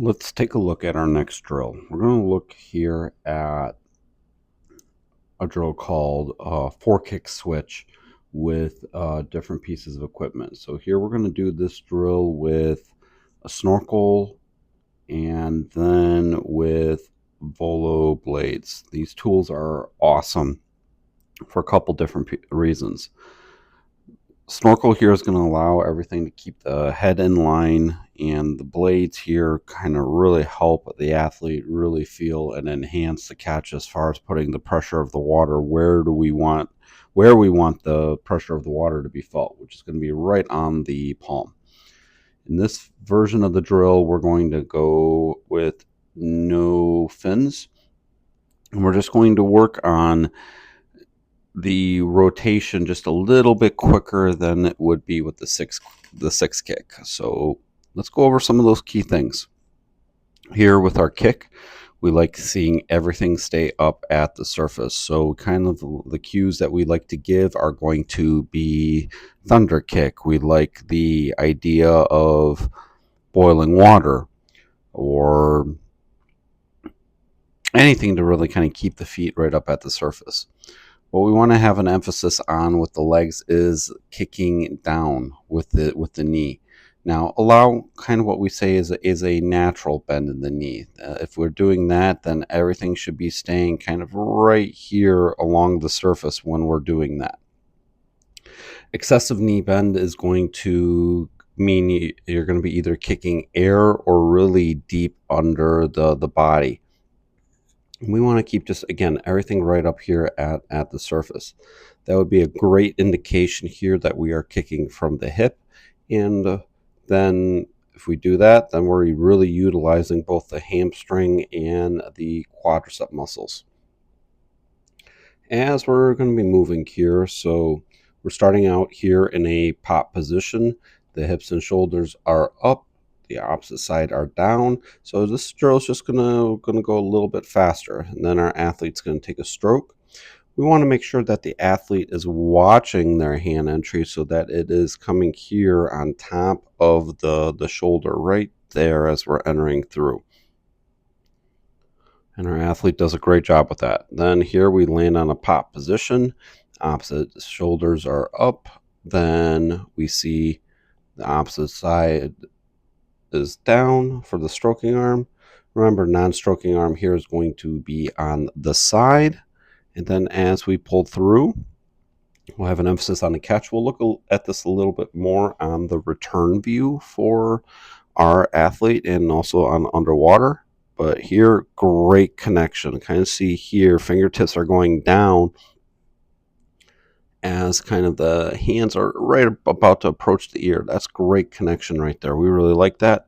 Let's take a look at our next drill. We're going to look here at a drill called 4-kick switch with different pieces of equipment. So here we're going to do this drill with a snorkel and then with volo blades. These tools are awesome for a couple different reasons. Snorkel here is going to allow everything to keep the head in line, and the blades here kind of really help the athlete really feel and enhance the catch as far as putting the pressure of the water where we want the pressure of the water to be felt, which is going to be right on the palm. In this version of the drill, we're going to go with no fins, and we're just going to work on the rotation just a little bit quicker than it would be with the six kick. So let's go over some of those key things. Here with our kick, we like seeing everything stay up at the surface. So kind of the cues that we like to give are going to be thunder kick. We like the idea of boiling water or anything to really kind of keep the feet right up at the surface. What we want to have an emphasis on with the legs is kicking down with the knee. Now, allow kind of what we say is a natural bend in the knee. If we're doing that, then everything should be staying kind of right here along the surface when we're doing that. Excessive knee bend is going to mean you're going to be either kicking air or really deep under the body. We want to keep just, again, everything right up here at the surface. That would be a great indication here that we are kicking from the hip. And then if we do that, then we're really utilizing both the hamstring and the quadricep muscles. As we're going to be moving here, so we're starting out here in a pop position. The hips and shoulders are up. The opposite side are down. So this drill is just gonna go a little bit faster, and then our athlete's gonna take a stroke. We want to make sure that the athlete is watching their hand entry so that it is coming here on top of the shoulder right there as we're entering through. And our athlete does a great job with that. Then here we land on a pop position. Opposite shoulders are up. Then we see the opposite side is down for the stroking arm. Remember, non-stroking arm here is going to be on the side. And then as we pull through, we'll have an emphasis on the catch. We'll look at this a little bit more on the return view for our athlete and also on underwater. But here, great connection. Kind of see here, fingertips are going down as kind of the hands are right about to approach the ear. That's great connection right there. We really like that.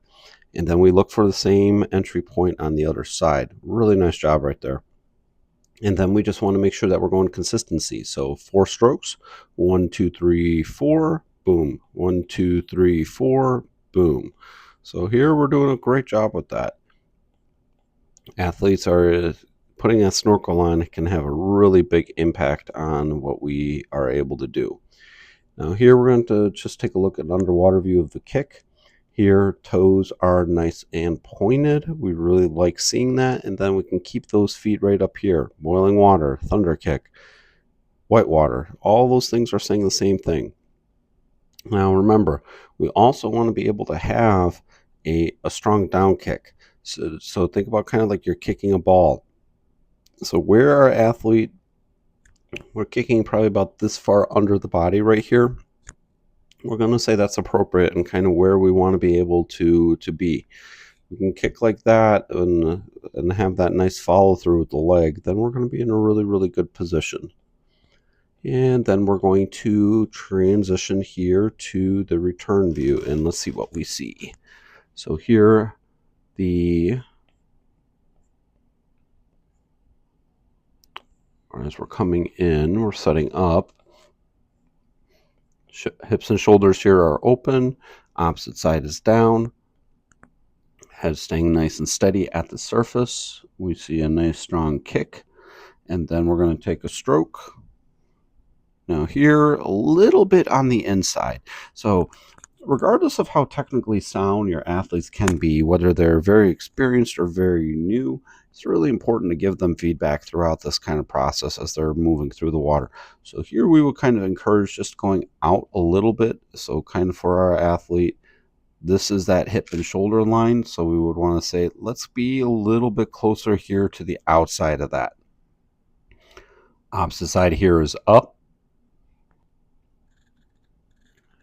And then we look for the same entry point on the other side. Really nice job right there. And then we just want to make sure that we're going consistency. So 4 strokes, 1, 2, 3, 4, boom. 1, 2, 3, 4, boom. So here we're doing a great job with that. Athletes are putting that snorkel on can have a really big impact on what we are able to do. Now here we're going to just take a look at an underwater view of the kick. Here, toes are nice and pointed. We really like seeing that. And then we can keep those feet right up here. Boiling water, thunder kick, white water. All those things are saying the same thing. Now remember, we also want to be able to have a strong down kick. So think about kind of like you're kicking a ball. So where our athlete, we're kicking probably about this far under the body right here. We're going to say that's appropriate and kind of where we want to be able to be. We can kick like that and have that nice follow through with the leg. Then we're going to be in a really, really good position. And then we're going to transition here to the return view, and let's see what we see. So here, as we're coming in, we're setting up. Hips and shoulders here are open. Opposite side is down. Head staying nice and steady at the surface. We see a nice strong kick. And then we're going to take a stroke. Now here, a little bit on the inside. So Regardless of how technically sound your athletes can be, whether they're very experienced or very new, it's really important to give them feedback throughout this kind of process as they're moving through the water. So here we would kind of encourage just going out a little bit. So kind of for our athlete, this is that hip and shoulder line. So we would want to say, let's be a little bit closer here to the outside of that. Opposite side here is up.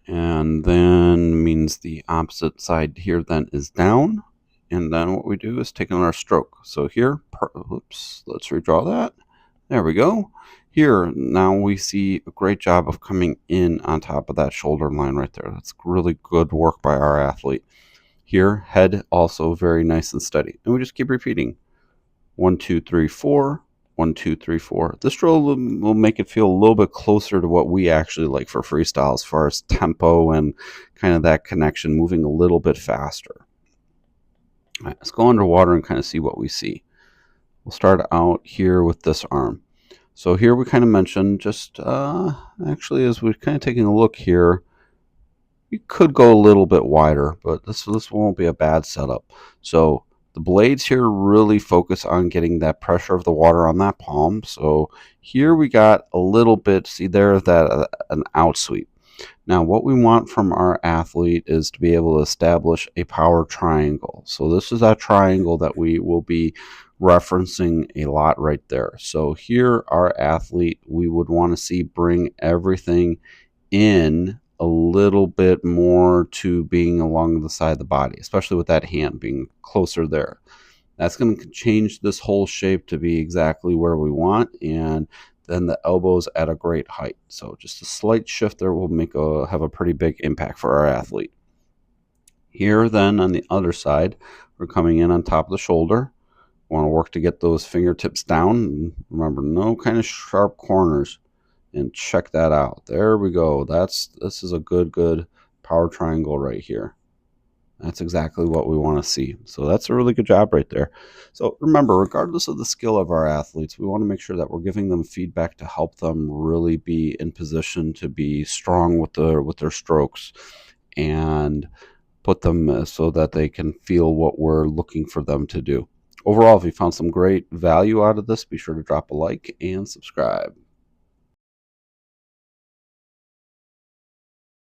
And then means the opposite side here then is down. And then what we do is take on our stroke. So here, oops, let's redraw that. There we go. Here, now we see a great job of coming in on top of that shoulder line right there. That's really good work by our athlete. Here, head also very nice and steady. And we just keep repeating. 1, 2, 3, 4. 1, 2, 3, 4. This drill will make it feel a little bit closer to what we actually like for freestyle as far as tempo and kind of that connection, moving a little bit faster. All right, let's go underwater and kind of see what we see. We'll start out here with this arm. So here we kind of mentioned just actually as we're kind of taking a look here, you could go a little bit wider, but this won't be a bad setup. So the blades here really focus on getting that pressure of the water on that palm. So here we got a little bit, see there, that an out sweep. Now what we want from our athlete is to be able to establish a power triangle. So this is that triangle that we will be referencing a lot right there. So here our athlete, we would want to see bring everything in a little bit more to being along the side of the body, especially with that hand being closer there. That's going to change this whole shape to be exactly where we want, and then the elbows at a great height. So just a slight shift there will have a pretty big impact for our athlete. Here then on the other side, we're coming in on top of the shoulder. Want to work to get those fingertips down. Remember, no kind of sharp corners. And check that out. There we go. This is a good power triangle right here. That's exactly what we want to see. So that's a really good job right there. So remember, regardless of the skill of our athletes, we want to make sure that we're giving them feedback to help them really be in position to be strong with their strokes and put them so that they can feel what we're looking for them to do. Overall, if you found some great value out of this, be sure to drop a like and subscribe.